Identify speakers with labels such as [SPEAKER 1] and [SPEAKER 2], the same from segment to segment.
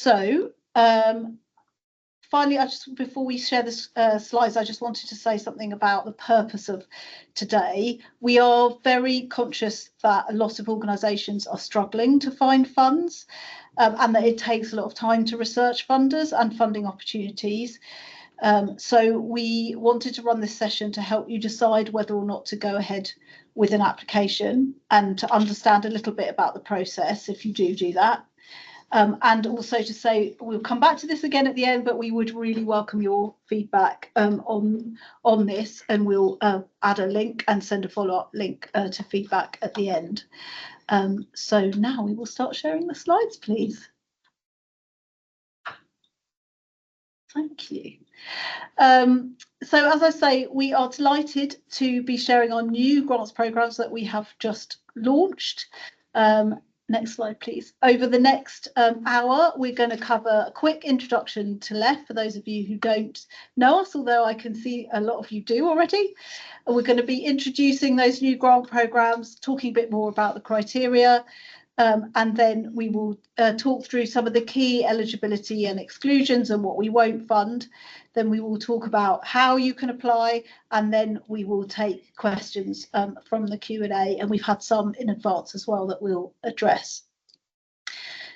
[SPEAKER 1] So finally, before we share the slides, I just wanted to say something about the purpose of today. We are very conscious that a lot of organisations are struggling to find funds, and that it takes a lot of time to research funders and funding opportunities. So we wanted to run this session to help you decide whether or not to go ahead with an application and to understand a little bit about the process if you do that. And also to say, we'll come back to this again at the end, but we would really welcome your feedback on this, and we'll add a link and send a follow-up link to feedback at the end. So now we will start sharing the slides, please. Thank you. So as I say, we are delighted to be sharing our new grants programmes that we have just launched. Next slide, please. Over the next hour, we're going to cover a quick introduction to LEF for those of you who don't know us, although I can see a lot of you do already. And we're going to be introducing those new grant programmes, talking a bit more about the criteria, and then we will talk through some of the key eligibility and exclusions and what we won't fund. Then we will talk about how you can apply, and then we will take questions from the Q&A, and we've had some in advance as well that we'll address.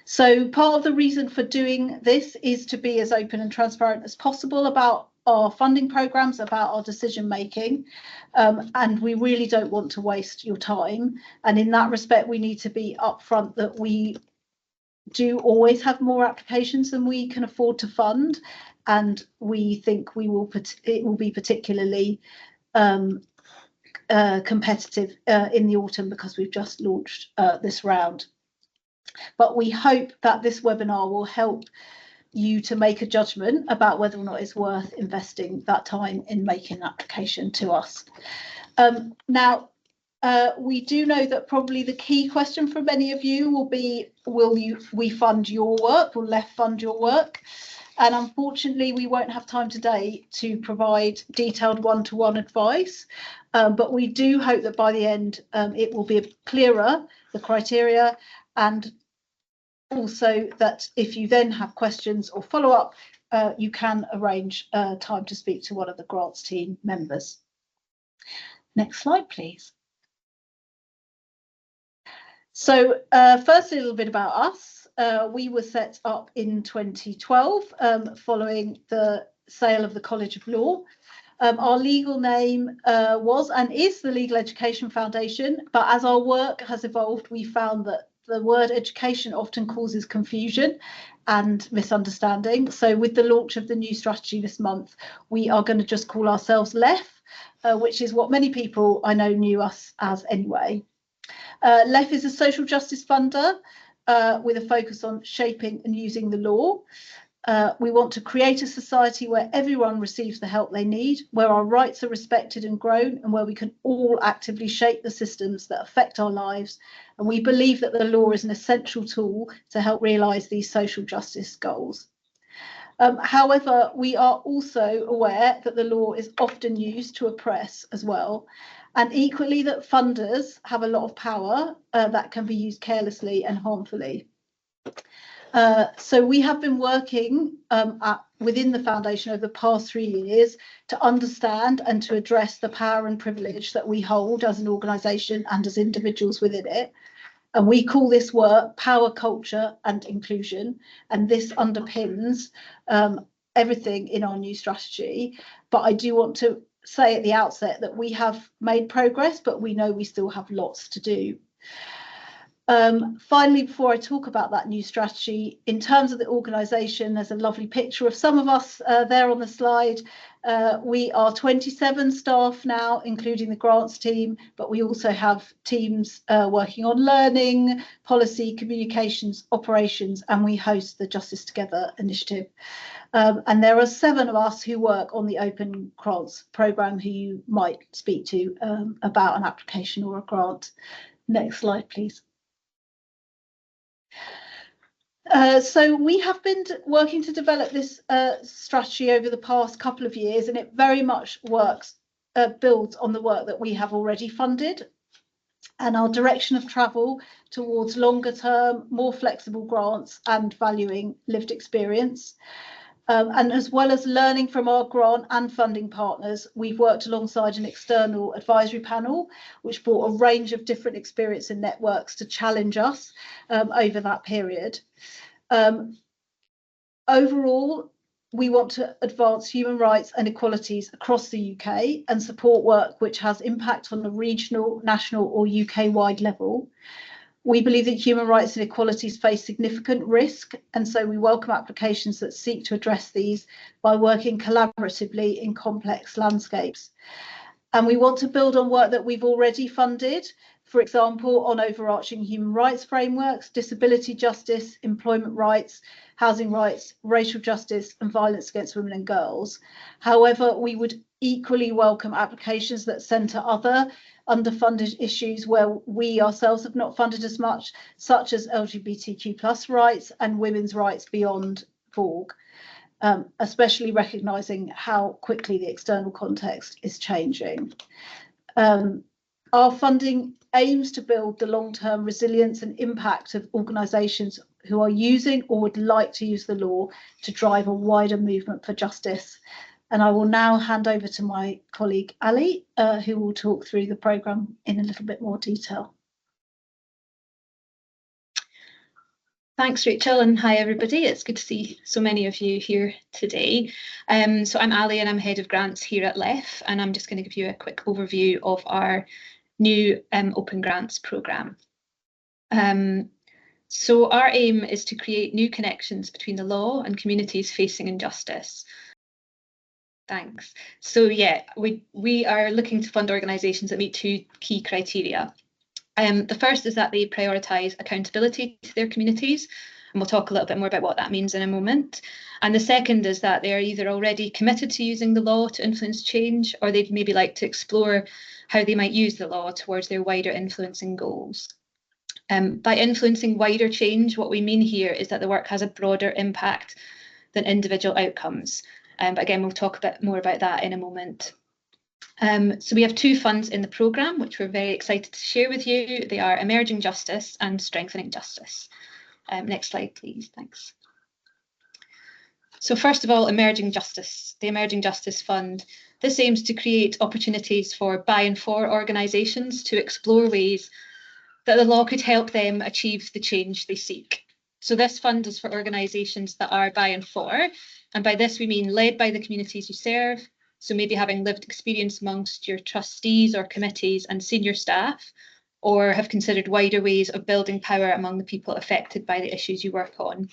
[SPEAKER 1] So part of the reason for doing this is to be as open and transparent as possible about our funding programmes, about our decision making, and we really don't want to waste your time. And in that respect, we need to be upfront that we do always have more applications than we can afford to fund, and we think it will be particularly competitive in the autumn because we've just launched this round. But we hope that this webinar will help you to make a judgment about whether or not it's worth investing that time in making an application to us. Now, we do know that probably the key question for many of you will be, we fund your work? Will LEF fund your work? And unfortunately, we won't have time today to provide detailed one-to-one advice, but we do hope that by the end it will be clearer, the criteria, and also that if you then have questions or follow-up, you can arrange time to speak to one of the grants team members. Next slide, please. So firstly, a little bit about us. We were set up in 2012 following the sale of the College of Law. Our legal name was and is the Legal Education Foundation, but as our work has evolved, we found that the word education often causes confusion and misunderstanding. So with the launch of the new strategy this month, we are going to just call ourselves LEF, which is what many people I know knew us as anyway. LEF is a social justice funder with a focus on shaping and using the law. We want to create a society where everyone receives the help they need, where our rights are respected and grown, and where we can all actively shape the systems that affect our lives. And we believe that the law is an essential tool to help realise these social justice goals. However, we are also aware that the law is often used to oppress as well, and equally that funders have a lot of power that can be used carelessly and harmfully. So we have been working within the foundation over the past 3 years to understand and to address the power and privilege that we hold as an organisation and as individuals within it. And we call this work power, culture and inclusion. And this underpins everything in our new strategy. But I do want to say at the outset that we have made progress, but we know we still have lots to do. Finally, before I talk about that new strategy, in terms of the organisation, there's a lovely picture of some of us there on the slide. We are 27 staff now, including the grants team, but we also have teams working on learning, policy, communications, operations, and we host the Justice Together initiative. And there are 7 of us who work on the Open Grants programme who you might speak to about an application or a grant. Next slide, please. So we have been working to develop this strategy over the past couple of years, and it very much builds on the work that we have already funded. and our direction of travel towards longer term, more flexible grants and valuing lived experience. And as well as learning from our grant and funding partners, we've worked alongside an external advisory panel, which brought a range of different experience and networks to challenge us over that period. Overall, we want to advance human rights and equalities across the UK and support work which has impact on the regional, national or UK-wide level. We believe that human rights and equalities face significant risk, and so we welcome applications that seek to address these by working collaboratively in complex landscapes. And we want to build on work that we've already funded, for example, on overarching human rights frameworks, disability justice, employment rights, housing rights, racial justice and violence against women and girls. However, we would equally welcome applications that centre other underfunded issues where we ourselves have not funded as much, such as LGBTQ+ rights and women's rights beyond VORG, especially recognising how quickly the external context is changing. Our funding aims to build the long-term resilience and impact of organisations who are using or would like to use the law to drive a wider movement for justice. And I will now hand over to my colleague Ali, who will talk through the programme in a little bit more detail.
[SPEAKER 2] Thanks, Rachel, and hi everybody. It's good to see so many of you here today. So I'm Ali and I'm Head of Grants here at LEF, and I'm just going to give you a quick overview of our new Open Grants programme. So our aim is to create new connections between the law and communities facing injustice. Thanks. So yeah, we are looking to fund organisations that meet two key criteria. The first is that they prioritise accountability to their communities, and we'll talk a little bit more about what that means in a moment. And the second is that they are either already committed to using the law to influence change, or they'd maybe like to explore how they might use the law towards their wider influencing goals. By influencing wider change, what we mean here is that the work has a broader impact than individual outcomes. But again, we'll talk a bit more about that in a moment. So we have two funds in the programme, which we're very excited to share with you. They are Emerging Justice and Strengthening Justice. Next slide, please. Thanks. So first of all, Emerging Justice, the Emerging Justice Fund. This aims to create opportunities for by and for organisations to explore ways that the law could help them achieve the change they seek. So this fund is for organisations that are by and for, and by this we mean led by the communities you serve, so maybe having lived experience amongst your trustees or committees and senior staff, or have considered wider ways of building power among the people affected by the issues you work on.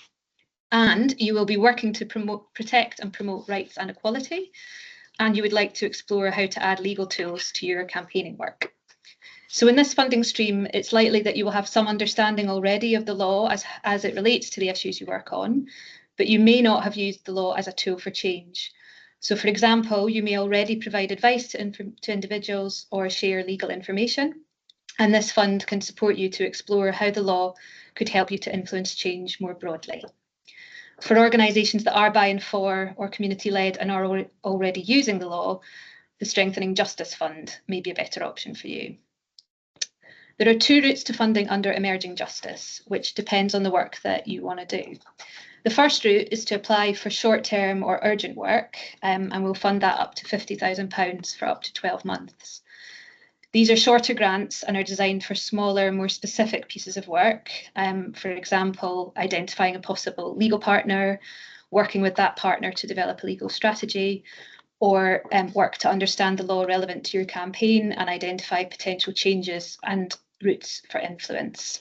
[SPEAKER 2] And you will be working to protect and promote rights and equality, and you would like to explore how to add legal tools to your campaigning work. So in this funding stream, it's likely that you will have some understanding already of the law as it relates to the issues you work on, but you may not have used the law as a tool for change. So for example, you may already provide advice to individuals or share legal information, and this fund can support you to explore how the law could help you to influence change more broadly. For organisations that are by and for or community-led and are already using the law, the Strengthening Justice Fund may be a better option for you. There are two routes to funding under Emerging Justice, which depends on the work that you want to do. The first route is to apply for short-term or urgent work, and we'll fund that up to £50,000 for up to 12 months. These are shorter grants and are designed for smaller, more specific pieces of work. For example, identifying a possible legal partner, working with that partner to develop a legal strategy, or work to understand the law relevant to your campaign and identify potential changes and routes for influence.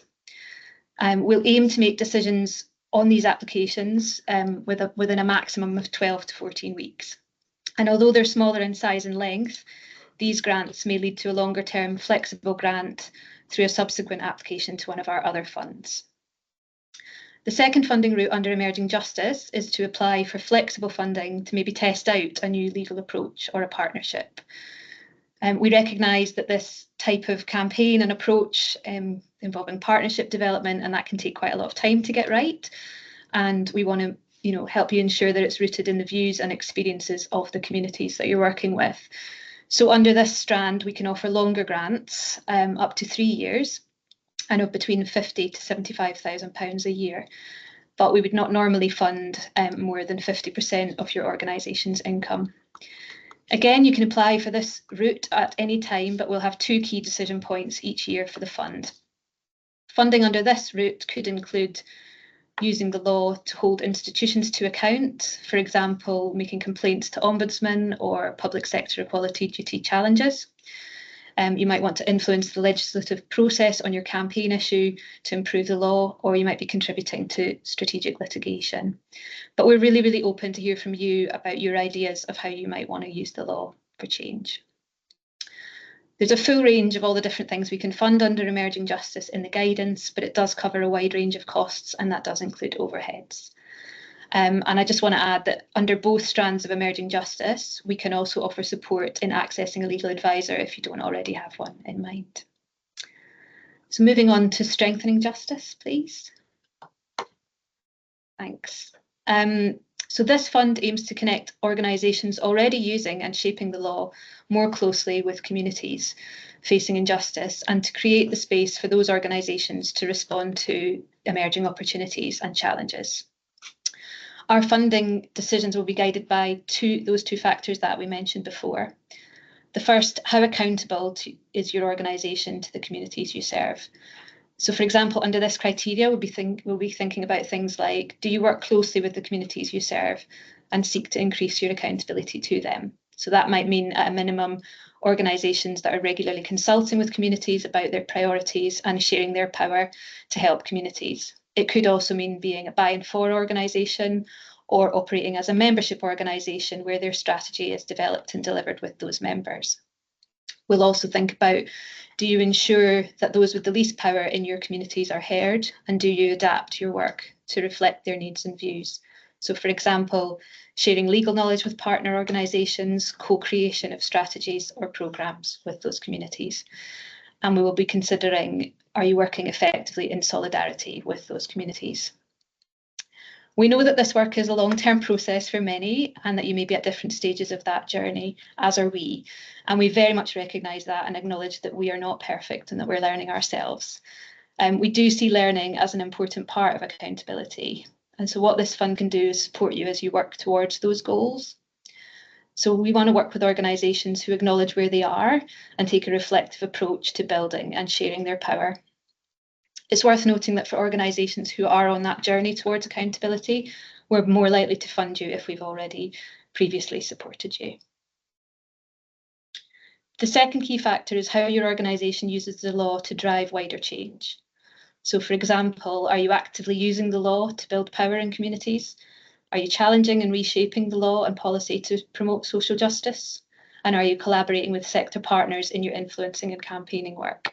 [SPEAKER 2] We'll aim to make decisions on these applications within a maximum of 12 to 14 weeks. And although they're smaller in size and length, these grants may lead to a longer term flexible grant through a subsequent application to one of our other funds. The second funding route under Emerging Justice is to apply for flexible funding to maybe test out a new legal approach or a partnership. We recognise that this type of campaign and approach involving partnership development, and that can take quite a lot of time to get right. And we want to help you ensure that it's rooted in the views and experiences of the communities that you're working with. So under this strand, we can offer longer grants, up to 3 years, and of between £50,000 to £75,000 a year. But we would not normally fund more than 50% of your organisation's income. Again, you can apply for this route at any time, but we'll have 2 key decision points each year for the fund. Funding under this route could include using the law to hold institutions to account, for example, making complaints to ombudsmen or public sector equality duty challenges. You might want to influence the legislative process on your campaign issue to improve the law, or you might be contributing to strategic litigation. But we're really, really open to hear from you about your ideas of how you might want to use the law for change. There's a full range of all the different things we can fund under emerging justice in the guidance, but it does cover a wide range of costs, and that does include overheads. And I just want to add that under both strands of emerging justice, we can also offer support in accessing a legal advisor if you don't already have one in mind. So moving on to strengthening justice, please. Thanks. So this fund aims to connect organisations already using and shaping the law more closely with communities facing injustice, and to create the space for those organisations to respond to emerging opportunities and challenges. Our funding decisions will be guided by those two factors that we mentioned before. The first, how accountable is your organisation to the communities you serve? So, for example, under this criteria, we'll be thinking about things like, do you work closely with the communities you serve and seek to increase your accountability to them? So that might mean, at a minimum, organisations that are regularly consulting with communities about their priorities and sharing their power to help communities. It could also mean being a by and for organisation, or operating as a membership organisation where their strategy is developed and delivered with those members. We'll also think about, do you ensure that those with the least power in your communities are heard, and do you adapt your work to reflect their needs and views? So, for example, sharing legal knowledge with partner organisations, co-creation of strategies or programmes with those communities. And we will be considering, are you working effectively in solidarity with those communities? We know that this work is a long-term process for many, and that you may be at different stages of that journey, as are we. And we very much recognise that and acknowledge that we are not perfect and that we're learning ourselves. We do see learning as an important part of accountability. And so what this fund can do is support you as you work towards those goals. So we want to work with organisations who acknowledge where they are and take a reflective approach to building and sharing their power. It's worth noting that for organisations who are on that journey towards accountability, we're more likely to fund you if we've already previously supported you. The second key factor is how your organisation uses the law to drive wider change. So, for example, are you actively using the law to build power in communities? Are you challenging and reshaping the law and policy to promote social justice? And are you collaborating with sector partners in your influencing and campaigning work?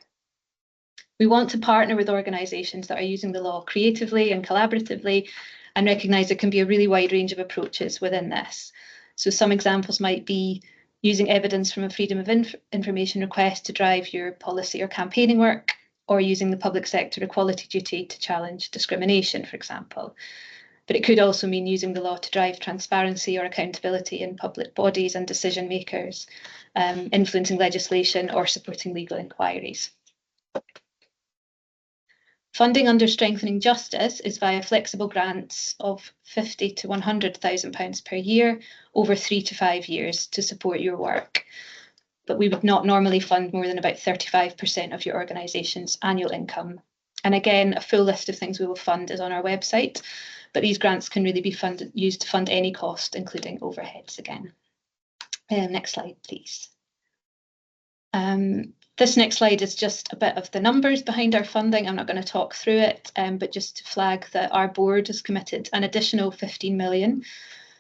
[SPEAKER 2] We want to partner with organisations that are using the law creatively and collaboratively, and recognise there can be a really wide range of approaches within this. So some examples might be using evidence from a freedom of information request to drive your policy or campaigning work, or using the public sector equality duty to challenge discrimination, for example. But it could also mean using the law to drive transparency or accountability in public bodies and decision makers, influencing legislation or supporting legal inquiries. Funding under strengthening justice is via flexible grants of £50,000 to £100,000 per year over 3 to 5 years to support your work. But we would not normally fund more than about 35% of your organisation's annual income. And again, a full list of things we will fund is on our website, but these grants can really be used to fund any cost, including overheads again. Next slide, please. This next slide is just a bit of the numbers behind our funding. I'm not going to talk through it, but just to flag that our board has committed an additional 15 million.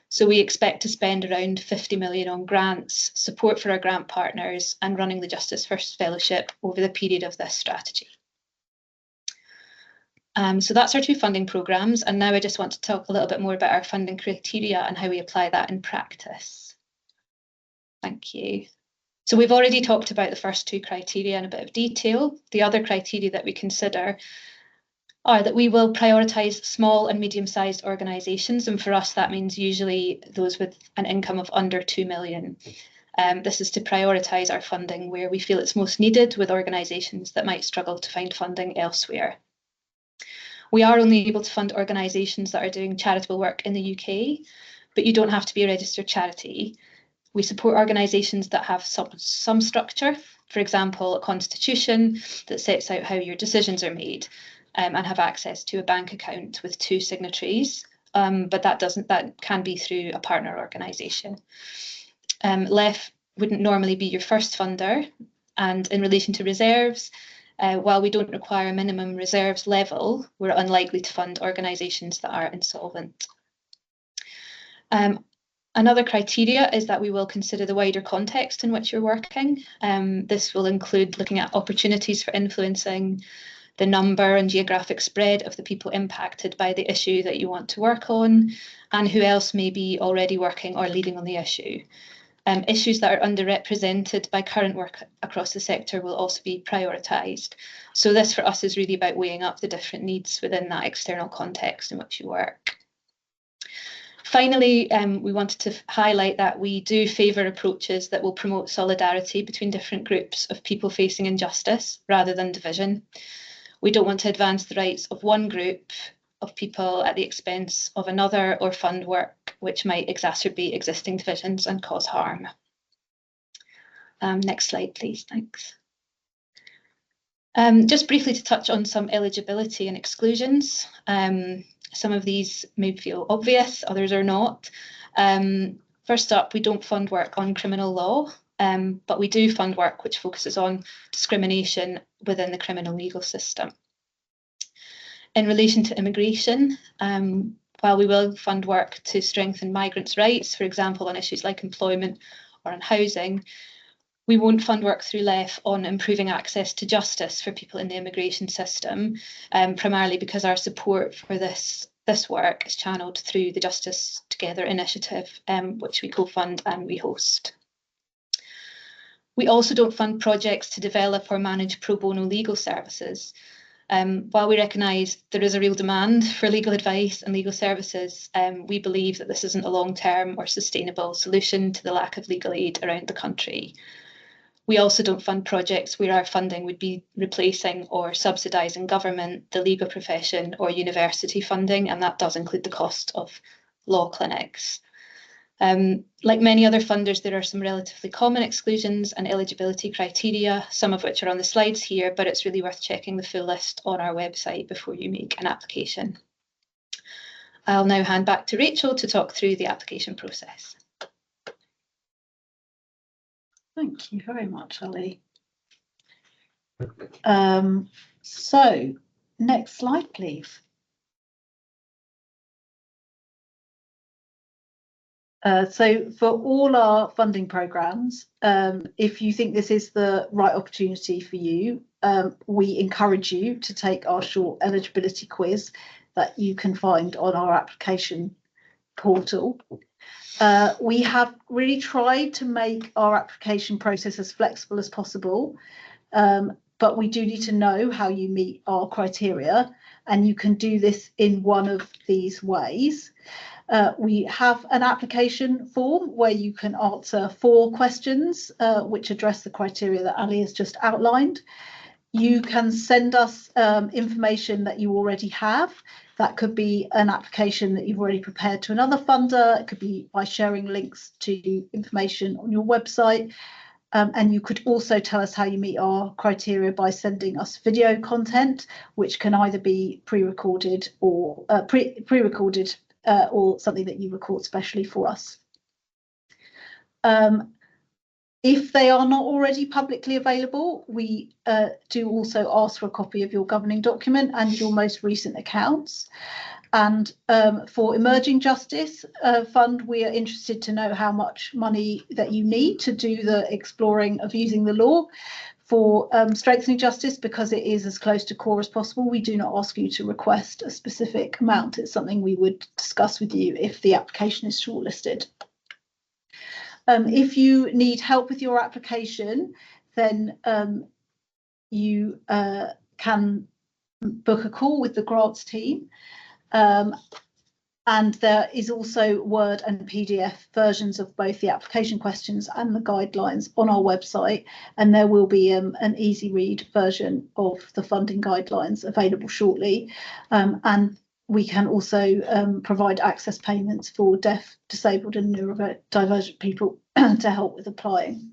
[SPEAKER 2] So we expect to spend around 50 million on grants, support for our grant partners, and running the Justice First Fellowship over the period of this strategy. So that's our 2 funding programmes, and now I just want to talk a little bit more about our funding criteria and how we apply that in practice. Thank you. So we've already talked about the first 2 criteria in a bit of detail. The other criteria that we consider are that we will prioritise small and medium-sized organisations, and for us that means usually those with an income of under 2 million. This is to prioritise our funding where we feel it's most needed, with organisations that might struggle to find funding elsewhere. We are only able to fund organisations that are doing charitable work in the UK, but you don't have to be a registered charity. We support organisations that have some structure, for example, a constitution that sets out how your decisions are made, and have access to a bank account with 2 signatories, but that can be through a partner organisation. LEF wouldn't normally be your first funder, and in relation to reserves, while we don't require a minimum reserves level, we're unlikely to fund organisations that are insolvent. Another criteria is that we will consider the wider context in which you're working. This will include looking at opportunities for influencing, the number and geographic spread of the people impacted by the issue that you want to work on, and who else may be already working or leading on the issue. Issues that are underrepresented by current work across the sector will also be prioritised. So this for us is really about weighing up the different needs within that external context in which you work. Finally, we wanted to highlight that we do favour approaches that will promote solidarity between different groups of people facing injustice rather than division. We don't want to advance the rights of one group of people at the expense of another, or fund work which might exacerbate existing divisions and cause harm. Next slide, please. Thanks. Just briefly to touch on some eligibility and exclusions. Some of these may feel obvious, others are not. First up, we don't fund work on criminal law, but we do fund work which focuses on discrimination within the criminal legal system. In relation to immigration, while we will fund work to strengthen migrants' rights, for example, on issues like employment or on housing, we won't fund work through LEF on improving access to justice for people in the immigration system, primarily because our support for this work is channelled through the Justice Together initiative, which we co-fund and we host. We also don't fund projects to develop or manage pro bono legal services. While we recognise there is a real demand for legal advice and legal services, we believe that this isn't a long-term or sustainable solution to the lack of legal aid around the country. We also don't fund projects where our funding would be replacing or subsidising government, the legal profession or university funding, and that does include the cost of law clinics. Like many other funders, there are some relatively common exclusions and eligibility criteria, some of which are on the slides here, but it's really worth checking the full list on our website before you make an application. I'll now hand back to Rachel to talk through the application process.
[SPEAKER 1] Thank you very much, Ali. So, next slide, please. So for all our funding programmes, if you think this is the right opportunity for you, we encourage you to take our short eligibility quiz that you can find on our application portal. We have really tried to make our application process as flexible as possible, but we do need to know how you meet our criteria, and you can do this in one of these ways. We have an application form where you can answer 4 questions which address the criteria that Ali has just outlined. You can send us information that you already have. That could be an application that you've already prepared to another funder. It could be by sharing links to information on your website. And you could also tell us how you meet our criteria by sending us video content, which can either be pre-recorded or or something that you record specially for us. If they are not already publicly available, we do also ask for a copy of your governing document and your most recent accounts. And for Emerging Justice Fund, we are interested to know how much money that you need to do the exploring of using the law. For Strengthening Justice, because it is as close to core as possible, we do not ask you to request a specific amount. It's something we would discuss with you if the application is shortlisted. If you need help with your application, then you can book a call with the grants team. And there is also Word and PDF versions of both the application questions and the guidelines on our website. And there will be an easy read version of the funding guidelines available shortly. And we can also provide access payments for deaf, disabled and neurodivergent people to help with applying.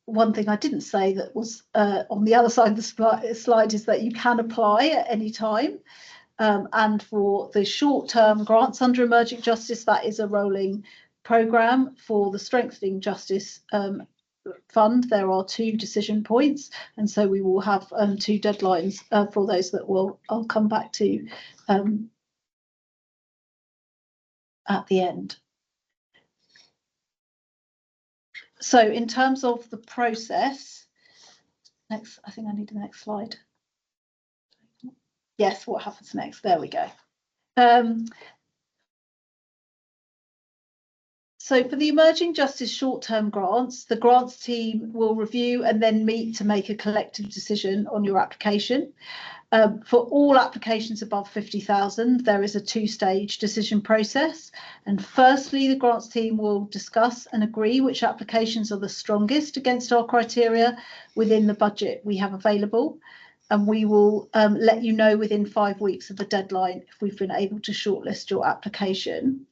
[SPEAKER 1] One thing I didn't say that was on the other side of the slide is that you can apply at any time. And for the short-term grants under Emerging Justice, that is a rolling programme. For the Strengthening Justice Fund, there are 2 decision points, and so we will have 2 deadlines for those that I'll come back to at the end. So in terms of the process, I think I need the next slide. Yes, what happens next? There we go. So for the Emerging Justice short-term grants, the grants team will review and then meet to make a collective decision on your application. For all applications above 50,000, there is a 2-stage decision process. And firstly, the grants team will discuss and agree which applications are the strongest against our criteria within the budget we have available. And we will let you know within 5 weeks of the deadline if we've been able to shortlist your application.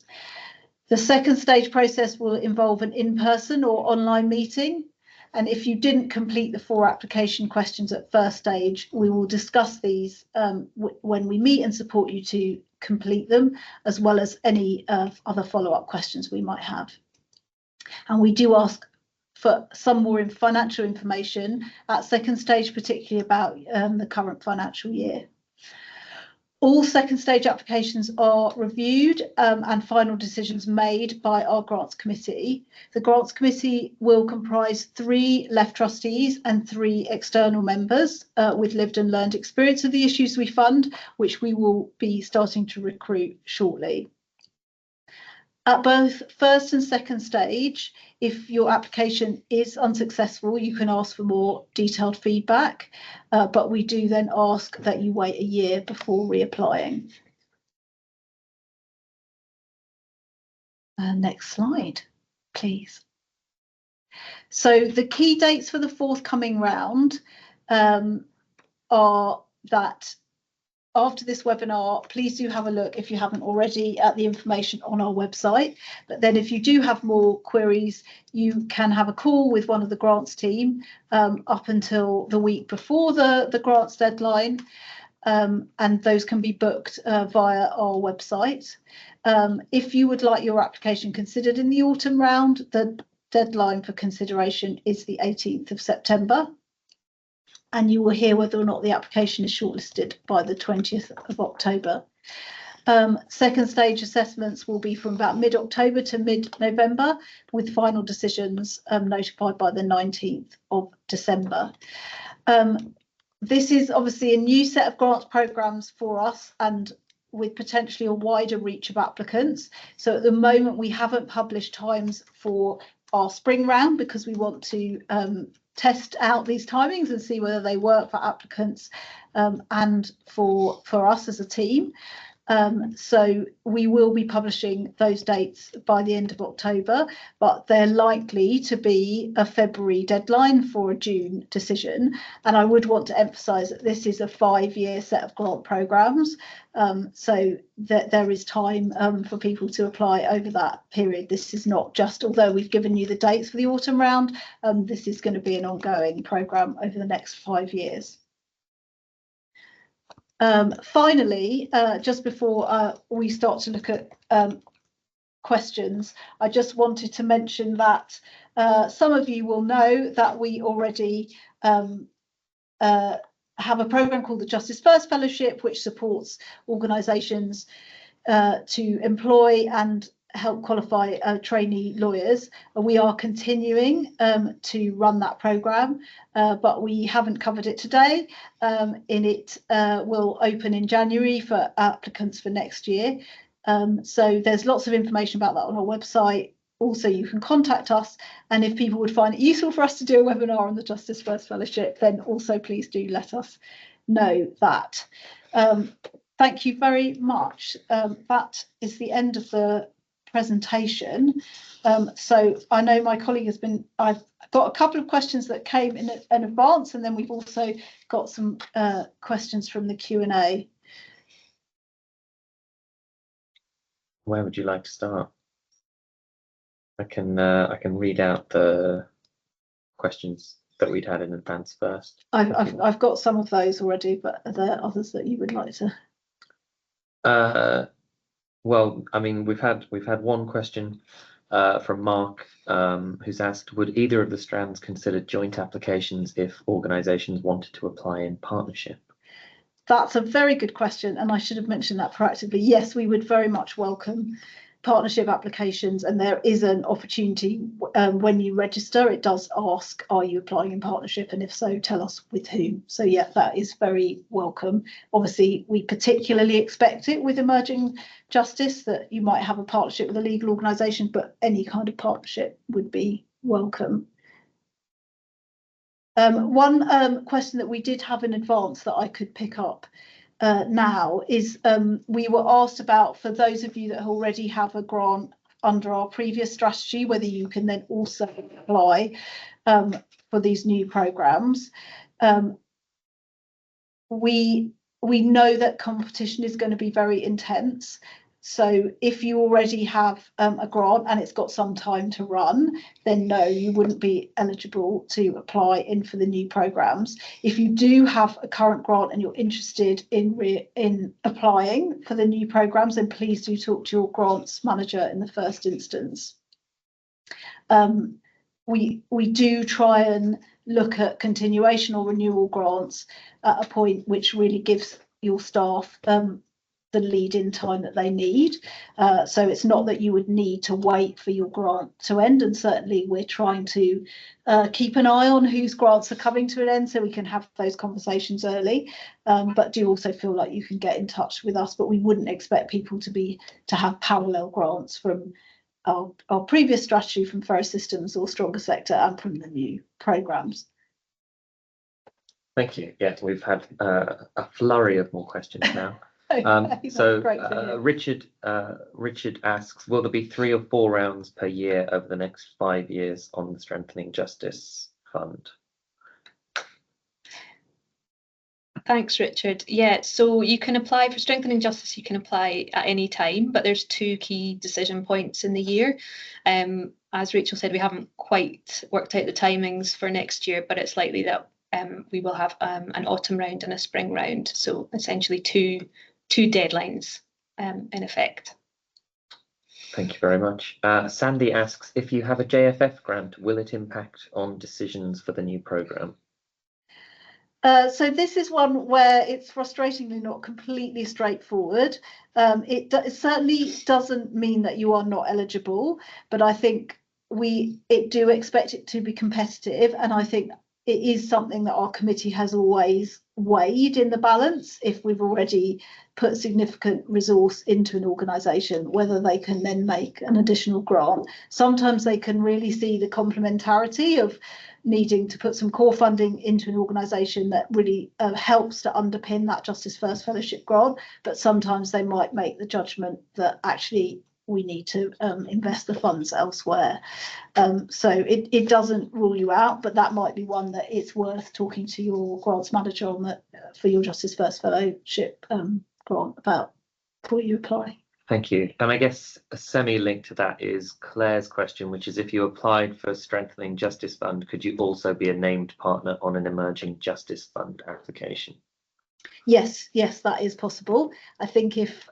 [SPEAKER 1] The second stage process will involve an in-person or online meeting. And if you didn't complete the 4 application questions at first stage, we will discuss these when we meet and support you to complete them, as well as any other follow-up questions we might have. And we do ask for some more financial information at second stage, particularly about the current financial year. All second stage applications are reviewed and final decisions made by our grants committee. The grants committee will comprise 3 LEF trustees and 3 external members with lived and learned experience of the issues we fund, which we will be starting to recruit shortly. At both first and second stage, if your application is unsuccessful, you can ask for more detailed feedback, but we do then ask that you wait a year before reapplying. Next slide, please. So the key dates for the forthcoming round are that after this webinar, please do have a look, if you haven't already, at the information on our website. But then if you do have more queries, you can have a call with one of the grants team up until the week before the grants deadline. And those can be booked via our website. If you would like your application considered in the autumn round, the deadline for consideration is the 18th of September. And you will hear whether or not the application is shortlisted by the 20th of October. Second stage assessments will be from about mid-October to mid-November, with final decisions notified by the 19th of December. This is obviously a new set of grants programmes for us, and with potentially a wider reach of applicants. So at the moment, we haven't published times for our spring round because we want to test out these timings and see whether they work for applicants and for us as a team. So we will be publishing those dates by the end of October, but they're likely to be a February deadline for a June decision. And I would want to emphasise that this is a 5-year set of grant programmes, so that there is time for people to apply over that period. This is not just, although we've given you the dates for the autumn round, this is going to be an ongoing programme over the next 5 years. Finally, just before we start to look at questions, I just wanted to mention that some of you will know that we already have a programme called the Justice First Fellowship, which supports organisations to employ and help qualify trainee lawyers. We are continuing to run that programme, but we haven't covered it today. It will open in January for applicants for next year. So there's lots of information about that on our website. also you can contact us, and if people would find it useful for us to do a webinar on the Justice First Fellowship, then also please do let us know that. Thank you very much. That is the end of the presentation. So I know my colleague I've got a couple of questions that came in advance, and then we've also got some questions from the Q&A.
[SPEAKER 3] Where would you like to start? I can read out the questions that we'd had in advance first.
[SPEAKER 1] I've got some of those already, but are there others that you would like to?
[SPEAKER 3] Well, I mean, we've had one question from Mark, who's asked, would either of the strands consider joint applications if organisations wanted to apply in partnership? That's
[SPEAKER 1] a very good question, and I should have mentioned that proactively. Yes, we would very much welcome partnership applications, and there is an opportunity when you register. It does ask, are you applying in partnership, and if so, tell us with whom. So yeah, that is very welcome. Obviously, we particularly expect it with emerging justice that you might have a partnership with a legal organisation, but any kind of partnership would be welcome. One question that we did have in advance that I could pick up now is we were asked about, for those of you that already have a grant under our previous strategy, whether you can then also apply for these new programmes. We know that competition is going to be very intense. So if you already have a grant and it's got some time to run, then no, you wouldn't be eligible to apply in for the new programmes. If you do have a current grant and you're interested in applying for the new programmes, then please do talk to your grants manager in the first instance. We do try and look at continuation or renewal grants at a point which really gives your staff the lead-in time that they need. So it's not that you would need to wait for your grant to end, and certainly we're trying to keep an eye on whose grants are coming to an end so we can have those conversations early, but do also feel like you can get in touch with us. But we wouldn't expect people to have parallel grants from our previous strategy, from Ferro Systems or Stronger Sector, and from the new programmes.
[SPEAKER 3] Thank you. Yeah, we've had a flurry of more questions now. Richard asks, will there be 3 or 4 rounds per year over the next 5 years on the Strengthening Justice Fund?
[SPEAKER 2] Thanks, Richard. Yeah, so you can apply for Strengthening Justice, you can apply at any time, but there's 2 key decision points in the year. As Rachel said, we haven't quite worked out the timings for next year, but it's likely that we will have an autumn round and a spring round. So essentially two deadlines in effect.
[SPEAKER 3] Thank you very much. Sandy asks, if you have a JFF grant, will it impact on decisions for the new programme?
[SPEAKER 1] So this is one where it's frustratingly not completely straightforward. It certainly doesn't mean that you are not eligible, but I think we do expect it to be competitive, and I think it is something that our committee has always weighed in the balance. If we've already put significant resource into an organisation, whether they can then make an additional grant. Sometimes they can really see the complementarity of needing to put some core funding into an organisation that really helps to underpin that Justice First Fellowship grant, but sometimes they might make the judgment that actually we need to invest the funds elsewhere. So it doesn't rule you out, but that might be one that it's worth talking to your grants manager on that for your Justice First Fellowship grant about before you apply.
[SPEAKER 3] Thank you. And I guess a semi-link to that is Claire's question, which is, if you applied for Strengthening Justice Fund, could you also be a named partner on an Emerging Justice Fund application?
[SPEAKER 1] Yes, that is possible. I think if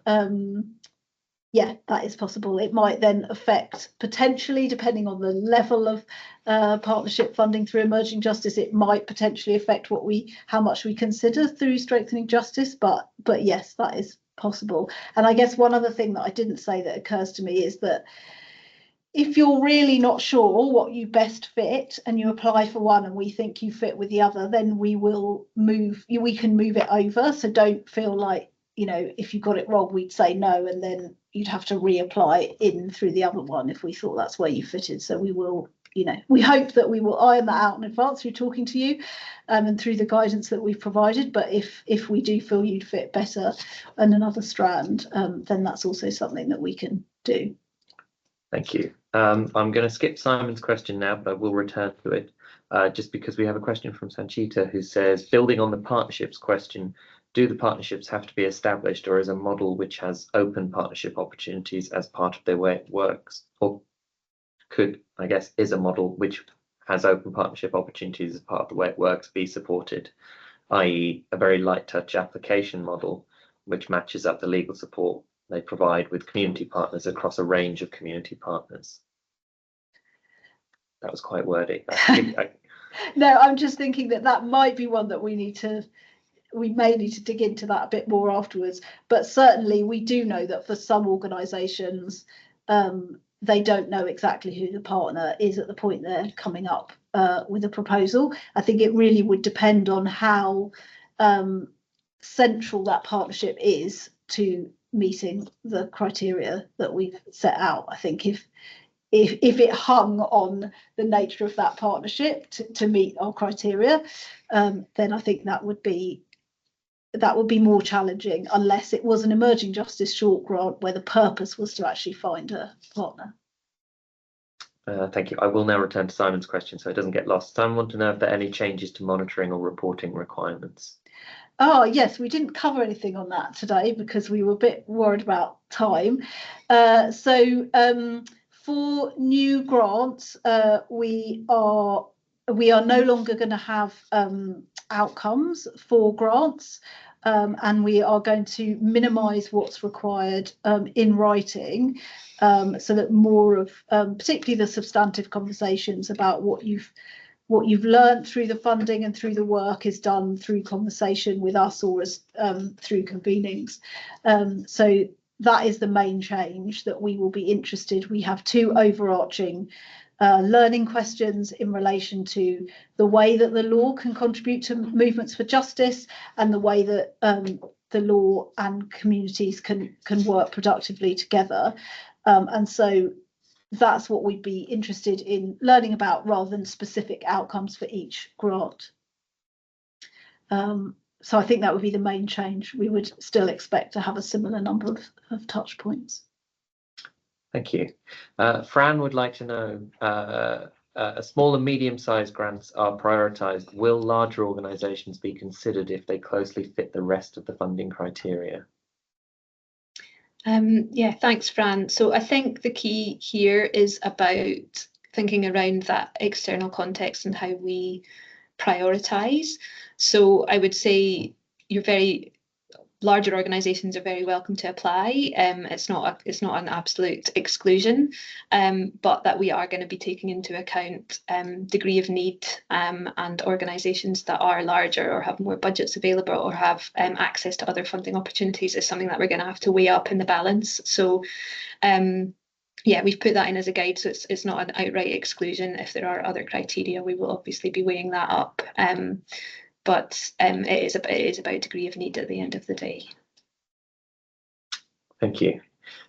[SPEAKER 1] yeah, that is possible. It might then affect, potentially, depending on the level of partnership funding through Emerging Justice, it might potentially affect how much we consider through Strengthening Justice. But yes, that is possible. And I guess one other thing that I didn't say that occurs to me is that if you're really not sure what you best fit and you apply for one and we think you fit with the other, then we can move it over. So don't feel like, if you got it wrong, we'd say no and then you'd have to reapply in through the other one if we thought that's where you fitted. So we will, you know, we hope that we will iron that out in advance through talking to you and through the guidance that we've provided. But if we do feel you'd fit better in another strand, then that's also something that we can do.
[SPEAKER 3] Thank you. I'm going to skip Simon's question now, but I will return to it just because we have a question from Sanchita who says, building on the partnerships question, do the partnerships have to be established, or is a model which has open partnership opportunities as part of their way it works? Or could, I guess, is a model which has open partnership opportunities as part of the way it works be supported, i.e. a very light touch application model which matches up the legal support they provide with community partners across a range of community partners? That was quite wordy.
[SPEAKER 1] No, I'm just thinking that might be one that we may need to dig into that a bit more afterwards. But certainly we do know that for some organisations, they don't know exactly who the partner is at the point they're coming up with a proposal. I think it really would depend on how central that partnership is to meeting the criteria that we've set out. I think if it hung on the nature of that partnership to meet our criteria, then I think that would be more challenging, unless it was an emerging justice short grant where the purpose was to actually find a partner.
[SPEAKER 3] Thank you. I will now return to Simon's question so it doesn't get lost. Simon wants to know if there are any changes to monitoring or reporting requirements.
[SPEAKER 1] Oh, yes, we didn't cover anything on that today because we were a bit worried about time. For new grants, we are no longer going to have outcomes for grants, and we are going to minimise what's required in writing, so that more of particularly the substantive conversations about what you've learned through the funding and through the work is done through conversation with us or as through convenings. So that is the main change that we will be interested. We have two overarching learning questions in relation to the way that the law can contribute to movements for justice and the way that the law and communities can work productively together. And so that's what we'd be interested in learning about rather than specific outcomes for each grant. So I think that would be the main change. We would still expect to have a similar number of touch points.
[SPEAKER 3] Thank you. Fran would like to know, small and medium-sized grants are prioritised. Will larger organisations be considered if they closely fit the rest of the funding criteria?
[SPEAKER 2] Yeah, thanks, Fran. So I think the key here is about thinking around that external context and how we prioritise. So I would say larger organisations are very welcome to apply. It's not an absolute exclusion, but that we are going to be taking into account degree of need, and organisations that are larger or have more budgets available or have access to other funding opportunities is something that we're going to have to weigh up in the balance. So yeah, we've put that in as a guide, so it's not an outright exclusion. If there are other criteria, we will obviously be weighing that up. But it is about degree of need at the end of the day.
[SPEAKER 3] Thank you.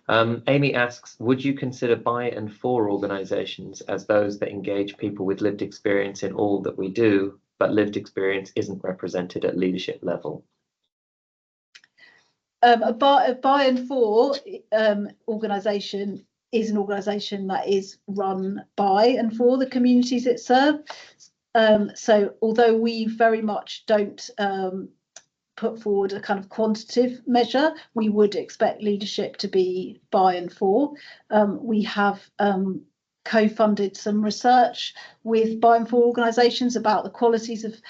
[SPEAKER 3] Amy asks, would you consider by and for organisations as those that engage people with lived experience in all that we do, but lived experience isn't represented at leadership level?
[SPEAKER 1] A by and for organisation is an organisation that is run by and for the communities it serves. So although we very much don't put forward a kind of quantitative measure, we would expect leadership to be by and for. We have co-funded some research with by and for organisations about the qualities of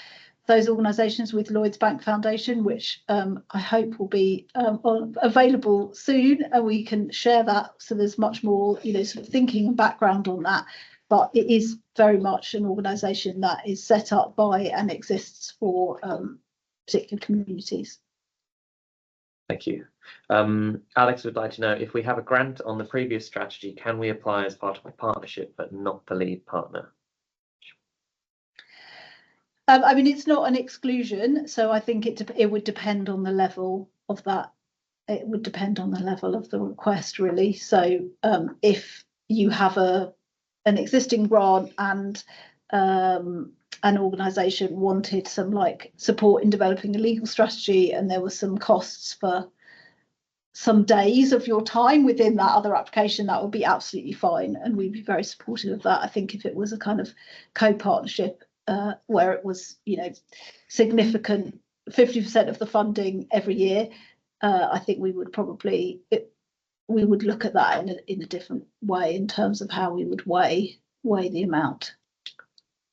[SPEAKER 1] those organisations with Lloyds Bank Foundation, which I hope will be available soon, and we can share that. So there's much more, sort of thinking and background on that. But it is very much an organisation that is set up by and exists for particular communities.
[SPEAKER 3] Thank you. Alex would like to know, if we have a grant on the previous strategy, can we apply as part of a partnership but not the lead partner?
[SPEAKER 1] I mean, it's not an exclusion, so I think it would depend on the level of that it would depend on the level of the request, really. So if you have an existing grant and an organisation wanted some like support in developing a legal strategy, and there were some costs for some days of your time within that other application, that would be absolutely fine, and we'd be very supportive of that. I think if it was a kind of co-partnership where it was, you know, significant 50% of the funding every year, I think we would probably we would look at that in a different way in terms of how we would weigh the amount.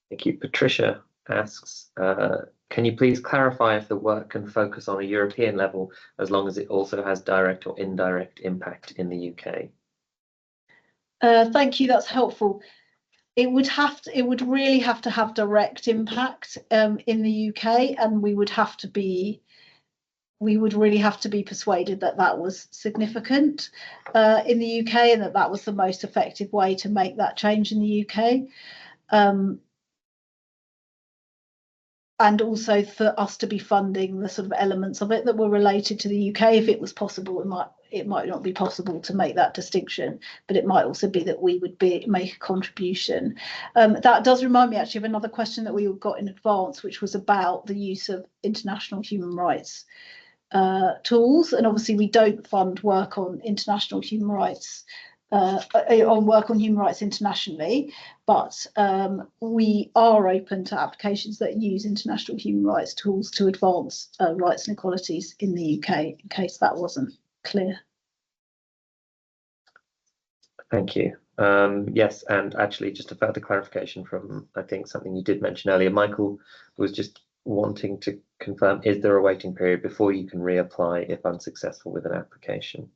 [SPEAKER 3] Thank you. Patricia asks, can you please clarify if the work can focus on a European level as long as it also has direct or indirect impact in the UK?
[SPEAKER 1] Thank you, that's helpful. It would really have to have direct impact in the UK, and we would really have to be persuaded that that was significant in the UK, and that was the most effective way to make that change in the UK. And also for us to be funding the sort of elements of it that were related to the UK. If it was possible, it might not be possible to make that distinction, but it might also be that we would make a contribution. That does remind me actually of another question that we got in advance, which was about the use of international human rights tools. And obviously we don't fund work on international human rights internationally, but we are open to applications that use international human rights tools to advance rights and equalities in the UK, in case that wasn't clear.
[SPEAKER 3] Thank you. Yes, and actually just a further clarification from, I think, something you did mention earlier. Michael was just wanting to confirm, is there a waiting period before you can reapply if unsuccessful with an application?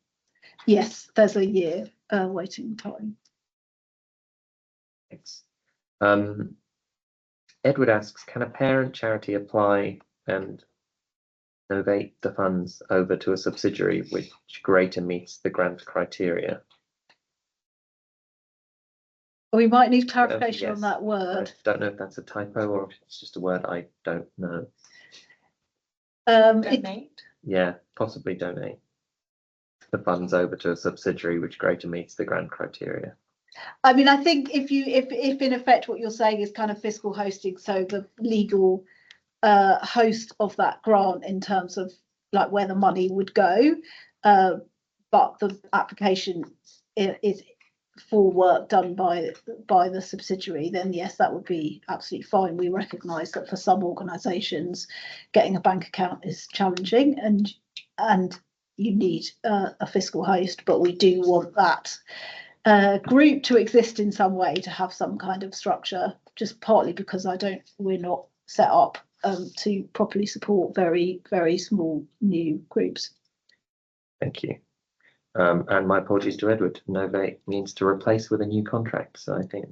[SPEAKER 1] Yes, there's a year waiting time.
[SPEAKER 3] Thanks. Edward asks, can a parent charity apply and novate the funds over to a subsidiary which greater meets the grant criteria?
[SPEAKER 1] We might need clarification
[SPEAKER 3] yes.
[SPEAKER 1] on that word.
[SPEAKER 3] I don't know if that's a typo or if it's just a word I don't know.
[SPEAKER 4] Donate?
[SPEAKER 3] Yeah, possibly donate the funds over to a subsidiary which greater meets the grant criteria.
[SPEAKER 1] I mean, I think if in effect what you're saying is kind of fiscal hosting, so the legal host of that grant in terms of like where the money would go, but the application is for work done by the subsidiary, then yes, that would be absolutely fine. We recognise that for some organisations, getting a bank account is challenging, and you need a fiscal host, but we do want that group to exist in some way, to have some kind of structure, just partly because we're not set up to properly support very, very small new groups.
[SPEAKER 3] Thank you. And my apologies to Edward. Novate means to replace with a new contract. So I think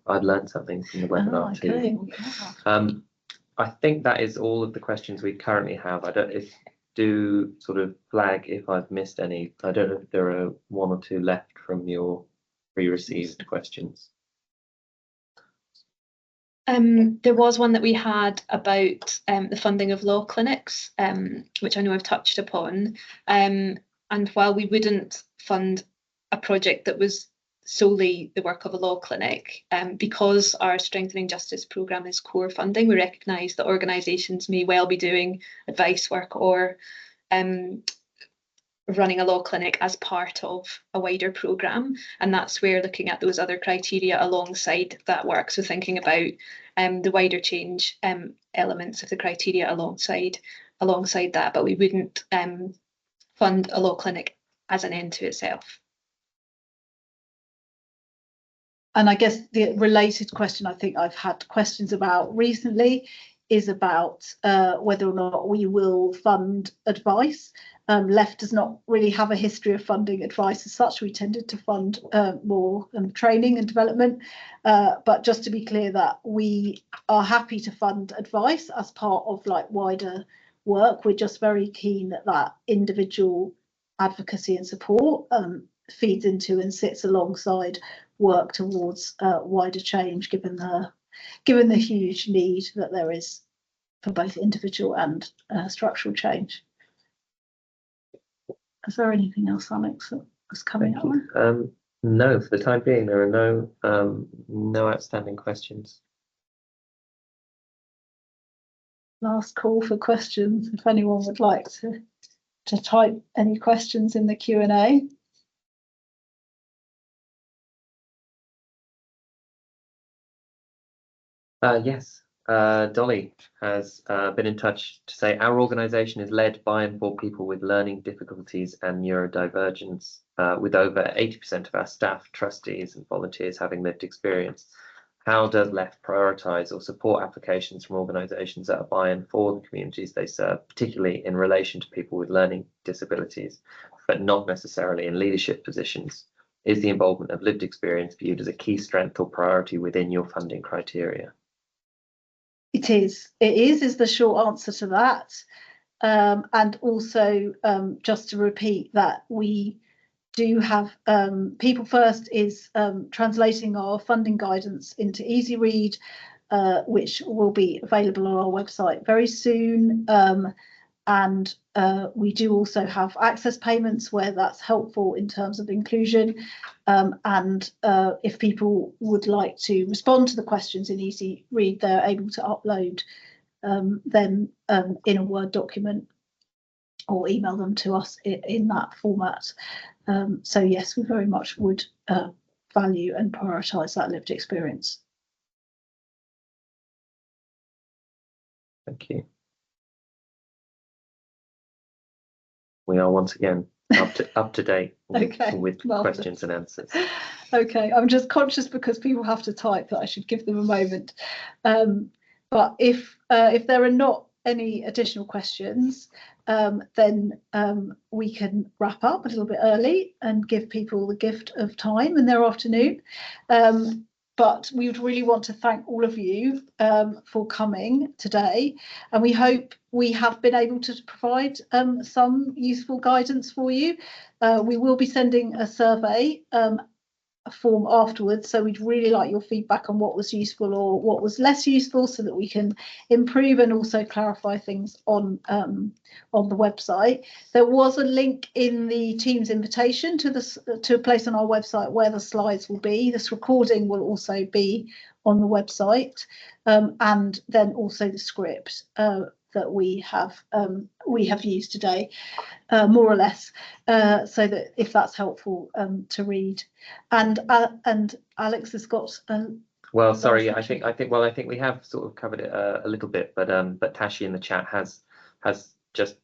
[SPEAKER 3] I've learned something from the webinar too. Yeah. I think that is all of the questions we currently have. Do sort of flag if I've missed any. I don't know if there are one or two left from your pre-received questions.
[SPEAKER 2] There was one that we had about the funding of law clinics, which I know I've touched upon. And while we wouldn't fund a project that was solely the work of a law clinic, because our Strengthening Justice programme is core funding, we recognise that organisations may well be doing advice work or running a law clinic as part of a wider programme, and that's where looking at those other criteria alongside that work, so thinking about the wider change elements of the criteria alongside that, but we wouldn't fund a law clinic as an end to itself.
[SPEAKER 1] And I guess the related question I think I've had questions about recently is about whether or not we will fund advice. LEF does not really have a history of funding advice as such. We tended to fund more training and development. But just to be clear, that we are happy to fund advice as part of like wider work. We're just very keen that that individual advocacy and support feeds into and sits alongside work towards wider change, given the huge need that there is for both individual and structural change. Is there anything else, Alex, that was coming up?
[SPEAKER 3] No, for the time being, there are no outstanding questions.
[SPEAKER 1] Last call for questions. If anyone would like to type any questions in the Q&A.
[SPEAKER 3] Yes, Dolly has been in touch to say our organisation is led by and for people with learning difficulties and neurodivergence, with over 80% of our staff, trustees and volunteers having lived experience. How does LEF prioritise or support applications from organisations that are by and for the communities they serve, particularly in relation to people with learning disabilities, but not necessarily in leadership positions? Is the involvement of lived experience viewed as a key strength or priority within your funding criteria?
[SPEAKER 1] It is the short answer to that. And also, just to repeat that we do have People First is translating our funding guidance into easy read, which will be available on our website very soon. And we do also have access payments where that's helpful in terms of inclusion. And if people would like to respond to the questions in easy read, they're able to upload them in a Word document or email them to us in that format. So yes, we very much would value and prioritise that lived experience.
[SPEAKER 3] Thank you. We are once again up to date with questions and answers.
[SPEAKER 1] Okay, I'm just conscious because people have to type that I should give them a moment. But if there are not any additional questions, then we can wrap up a little bit early and give people the gift of time in their afternoon. But we would really want to thank all of you for coming today, and we hope we have been able to provide some useful guidance for you. We will be sending a survey form afterwards, so we'd really like your feedback on what was useful or what was less useful, so that we can improve and also clarify things on the website. There was a link in the Teams invitation to a place on our website where the slides will be. This recording will also be on the website, and then also the script that we have used today, more or less, so that if that's helpful to read. And Alex has got.
[SPEAKER 3] Well, sorry, I think we have sort of covered it a little bit, but Tashi in the chat has just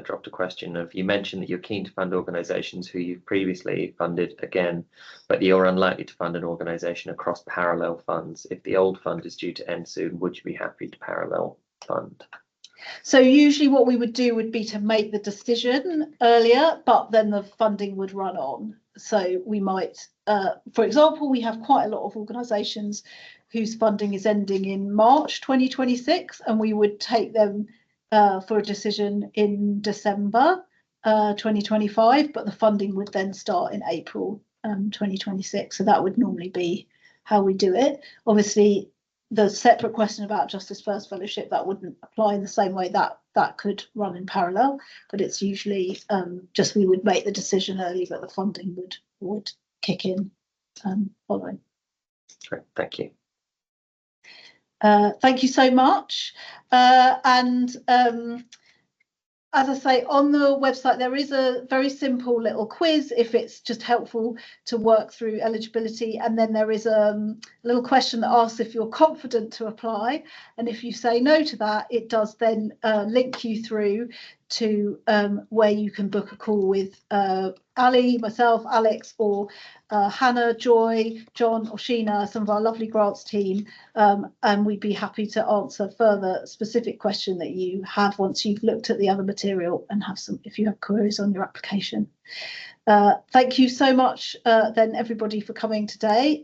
[SPEAKER 3] dropped a question of, you mentioned that you're keen to fund organisations who you've previously funded again, but you're unlikely to fund an organisation across parallel funds. If the old fund is due to end soon, would you be happy to parallel fund?
[SPEAKER 1] So usually what we would do would be to make the decision earlier, but then the funding would run on. So we might, for example, we have quite a lot of organisations whose funding is ending in March 2026, and we would take them for a decision in December 2025, but the funding would then start in April 2026. So that would normally be how we do it. Obviously, the separate question about Justice First Fellowship, that wouldn't apply in the same way, that could run in parallel, but it's usually just we would make the decision early, but the funding would kick in following.
[SPEAKER 3] Great, thank you.
[SPEAKER 1] Thank you so much. And as I say, on the website, there is a very simple little quiz if it's just helpful to work through eligibility. And then there is a little question that asks if you're confident to apply. And if you say no to that, it does then link you through to where you can book a call with Ali, myself, Alex, or Hannah, Joy, John, or Sheena, some of our lovely grants team, and we'd be happy to answer further specific question that you have once you've looked at the other material and have some, if you have queries on your application. Thank you so much then everybody for coming today.